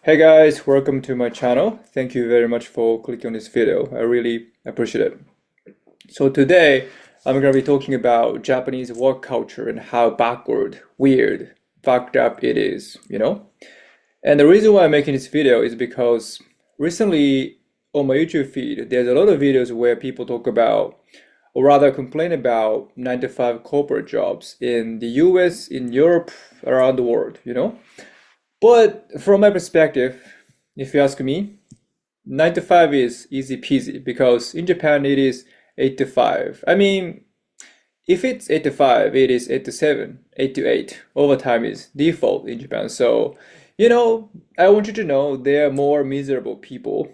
Hey guys, welcome to my channel. Thank you very much for clicking on this video. I really appreciate it. So today I'm going to be talking about Japanese work culture and how backward, weird, fucked up it is. And the reason why I'm making this video is because recently on my YouTube feed, there's a lot of videos where people talk about, or rather complain about 9 to 5 corporate jobs in the US, in Europe, around the world. But from my perspective, if you ask me, 9 to 5 is easy peasy because in Japan it is 8 to 5. I mean, if it's 8 to 5, it is 8 to 7, 8 to 8. Overtime is default in Japan. So, I want you to know there are more miserable people.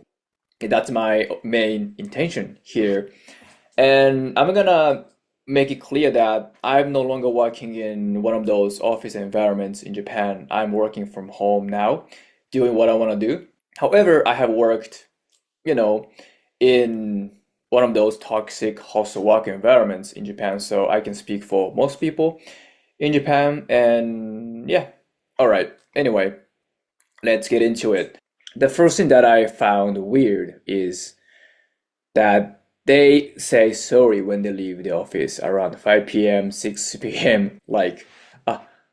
That's my main intention here. And I'm gonna make it clear that I'm no longer working in one of those office environments in Japan. I'm working from home now, doing what I want to do. However, I have worked, you know, in one of those toxic hostile work environments in Japan, so I can speak for most people in Japan. And yeah, all right. Anyway, let's get into it. The first thing that I found weird is that they say sorry when they leave the office around 5 p.m., 6 p.m. Like,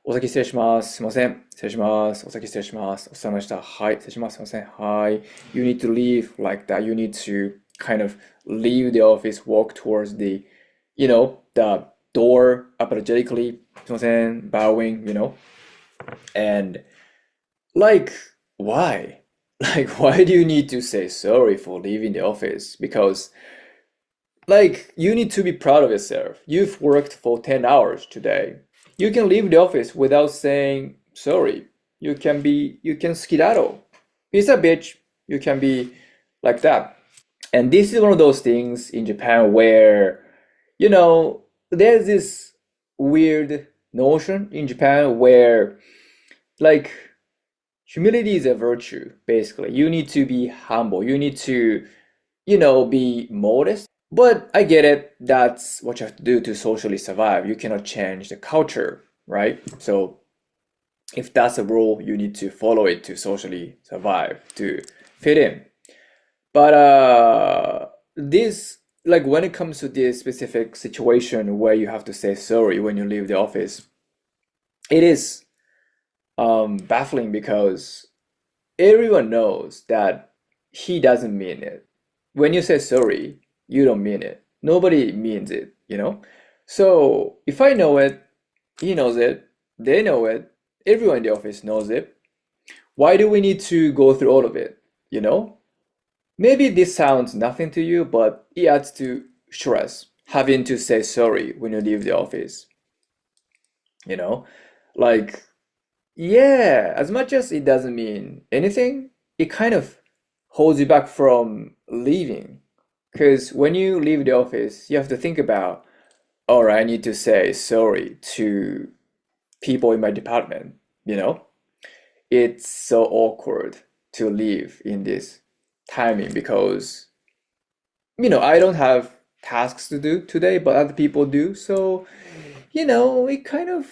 お先失礼します。すいません。失礼します。お先失礼します。お疲れ様でした。はい。失礼します。すいません。はい。You need to leave like that. You need to kind of leave the office, walk towards the door apologetically. すいません. Bowing. And like, why? Like, why do you need to say sorry for leaving the office? Because you need to be proud of yourself. You've worked for 10 hours today. You can leave the office without saying sorry. You can skedaddle. He's a bitch. You can be like that. And this is one of those things in Japan where, there's this weird notion in Japan where, like, humility is a virtue, basically. You need to be humble. You need to, be modest. But I get it. That's what you have to do to socially survive. You cannot change the culture, right? So if that's a rule, you need to follow it to socially survive, to fit in. But this, like when it comes to this specific situation where you have to say sorry when you leave the office, it is baffling because everyone knows that he doesn't mean it. When you say sorry, you don't mean it. Nobody means it. So if I know it, he knows it, they know it, everyone in the office knows it. Why do we need to go through all of it? You know? Maybe this sounds nothing to you, but it adds to stress having to say sorry when you leave the office. You know? Like, yeah, as much as it doesn't mean anything, it kind of holds you back from leaving. Because when you leave the office, you have to think about, all right, I need to say sorry to people in my department, you know? It's so awkward to leave in this timing because, I don't have tasks to do today, but other people do. So, it kind of,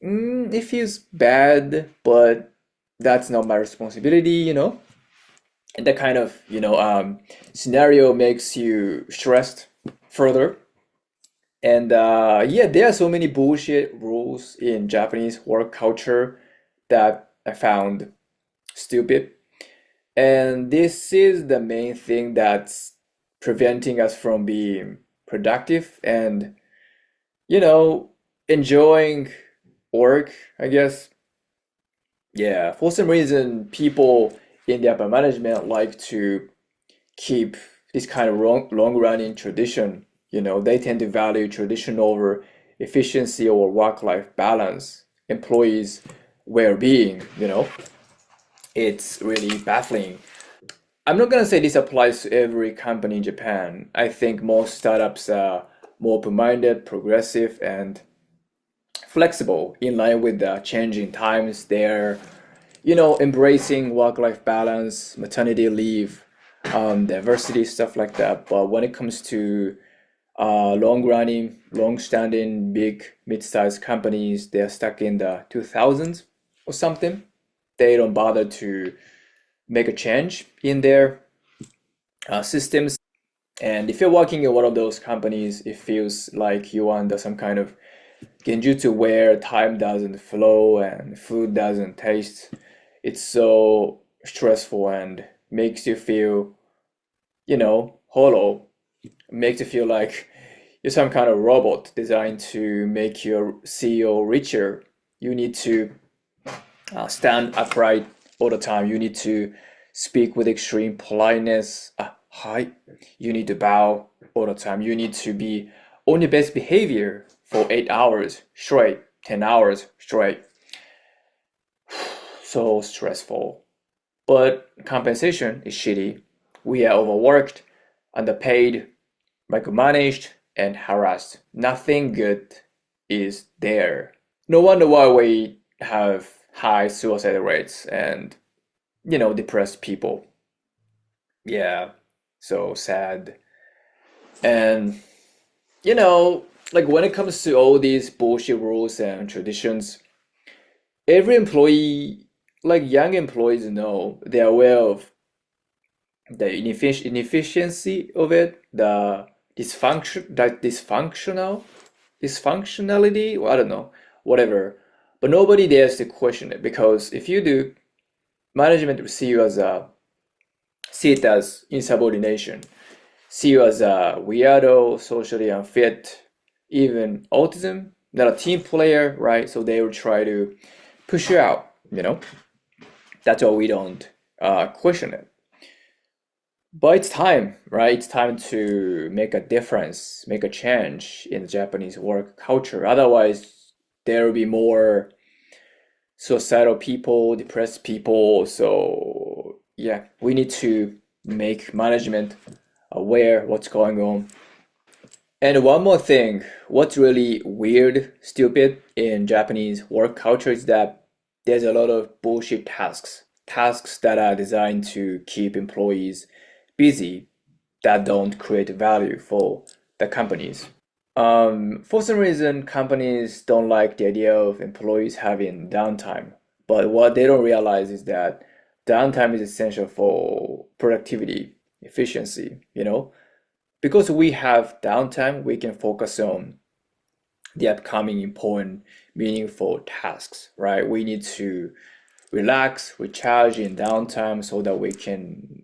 it feels bad, but that's not my responsibility. And that kind of, scenario makes you stressed further. And yeah, there are so many bullshit rules in Japanese work culture that I found stupid. And this is the main thing that's preventing us from being productive and, you know, enjoying work, I guess. Yeah, for some reason, people in the upper management like to keep this kind of long-running tradition. They tend to value tradition over efficiency or work-life balance, employees' well-being. It's really baffling. I'm not gonna say this applies to every company in Japan. I think most startups are more open-minded, progressive, and flexible in line with the changing times. They're, embracing work-life balance, maternity leave, diversity, stuff like that. But when it comes to long-running, long-standing, big, mid-sized companies, they're stuck in the 2000s or something. They don't bother to, make a change in their systems. And if you're working in one of those companies, it feels like you under some kind of genjutsu where time doesn't flow and food doesn't taste. It's so stressful and makes you feel, hollow. Makes you feel like you're some kind of robot designed to make your CEO richer. You need to stand upright all the time. You need to speak with extreme politeness. Hi. You need to bow all the time. You need to be on your best behavior for 8 hours straight, 10 hours straight. So stressful. But compensation is shitty. We are overworked, underpaid, micromanaged, and harassed. Nothing good is there. No wonder why we have high suicide rates and, depressed people. Yeah, so sad. And, like when it comes to all these bullshit rules and traditions, every employee, like young employees know, they're aware of the inefficiency of it, the dysfunctionality, well, I don't know, whatever. But nobody dares to question it because if you do, management will see it as insubordination, see you as a weirdo, socially unfit, even autism, not a team player, right? So they will try to push you out, That's why we don't question it. But it's time, right? It's time to make a difference, make a change in the Japanese work culture. Otherwise, there will be more suicidal people, depressed people. So, yeah, we need to make management aware what's going on. And one more thing, what's really weird, stupid in Japanese work culture is that there's a lot of bullshit tasks that are designed to keep employees busy that don't create value for the companies. For some reason, companies don't like the idea of employees having downtime. But what they don't realize is that downtime is essential for productivity, efficiency. Because we have downtime, we can focus on the upcoming important, meaningful tasks, right? We need to relax, recharge in downtime so that we can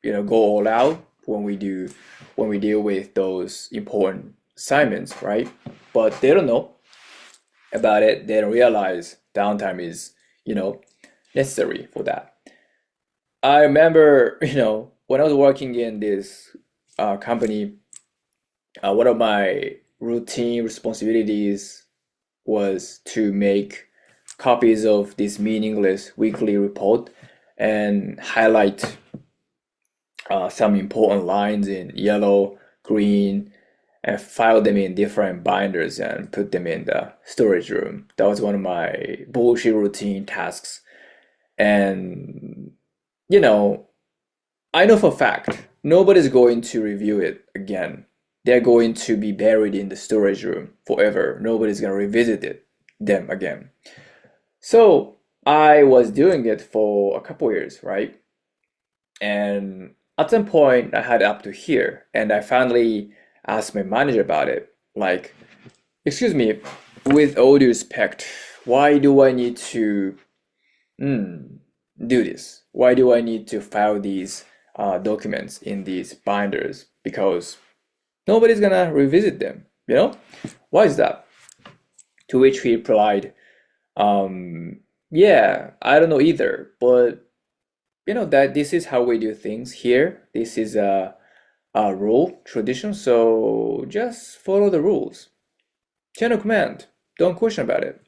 go all out when we deal with those important assignments, right? But they don't know about it. They don't realize downtime is necessary for that. I remember when I was working in this company, one of my routine responsibilities was to make copies of this meaningless weekly report and highlight some important lines in yellow, green, and file them in different binders and put them in the storage room. That was one of my bullshit routine tasks. And, I know for a fact nobody's going to review it again. They're going to be buried in the storage room forever. Nobody's going to revisit them again. So I was doing it for a couple years, right? And at some point, I had up to here, and I finally asked my manager about it. Like, excuse me, with all due respect, why do I need to do this? Why do I need to file these documents in these binders? Because nobody's gonna revisit them. Why is that? To which he replied, yeah, I don't know either, but that this is how we do things here. This is a rule, tradition, so just follow the rules. Chain of command. Don't question about it.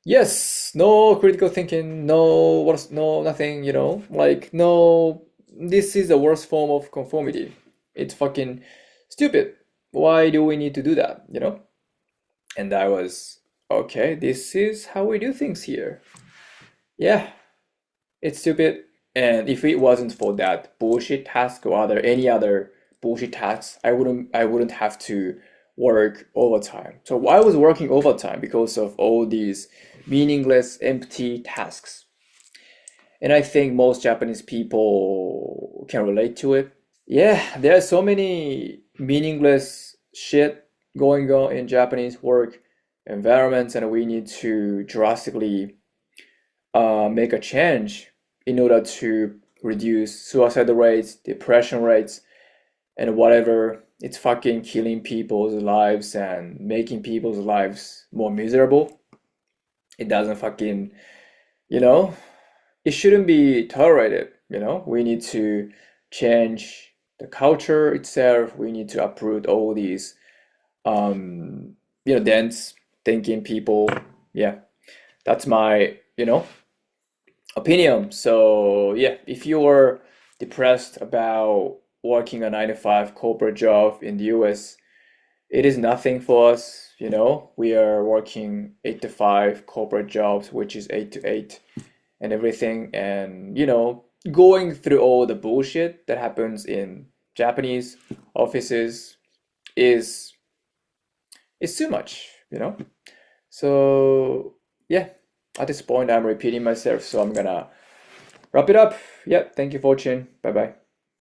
Yes, no critical thinking, no nothing. Like no, this is the worst form of conformity. It's fucking stupid. Why do we need to do that? And I was, okay, this is how we do things here. Yeah, it's stupid. And if it wasn't for that bullshit task or any other bullshit tasks, I wouldn't have to work overtime. So I was working overtime because of all these meaningless, empty tasks. And I think most Japanese people can relate to it. Yeah, there are so many meaningless shit going on in Japanese work environments, and we need to drastically make a change in order to reduce suicide rates, depression rates, and whatever. It's fucking killing people's lives and making people's lives more miserable. It doesn't fucking, you know, it shouldn't be tolerated, you know? We need to change the culture itself. We need to uproot all these, um, dense thinking people. Yeah, that's my, opinion. So yeah, if you are depressed about working a 9 to 5 corporate job in the US, it is nothing for us. We are working 8 to 5 corporate jobs, which is 8 to 8 and everything. And going through all the bullshit that happens in Japanese offices is too much. So yeah, at this point I'm repeating myself, so I'm gonna wrap it up. Yeah, thank you for watching. Bye bye.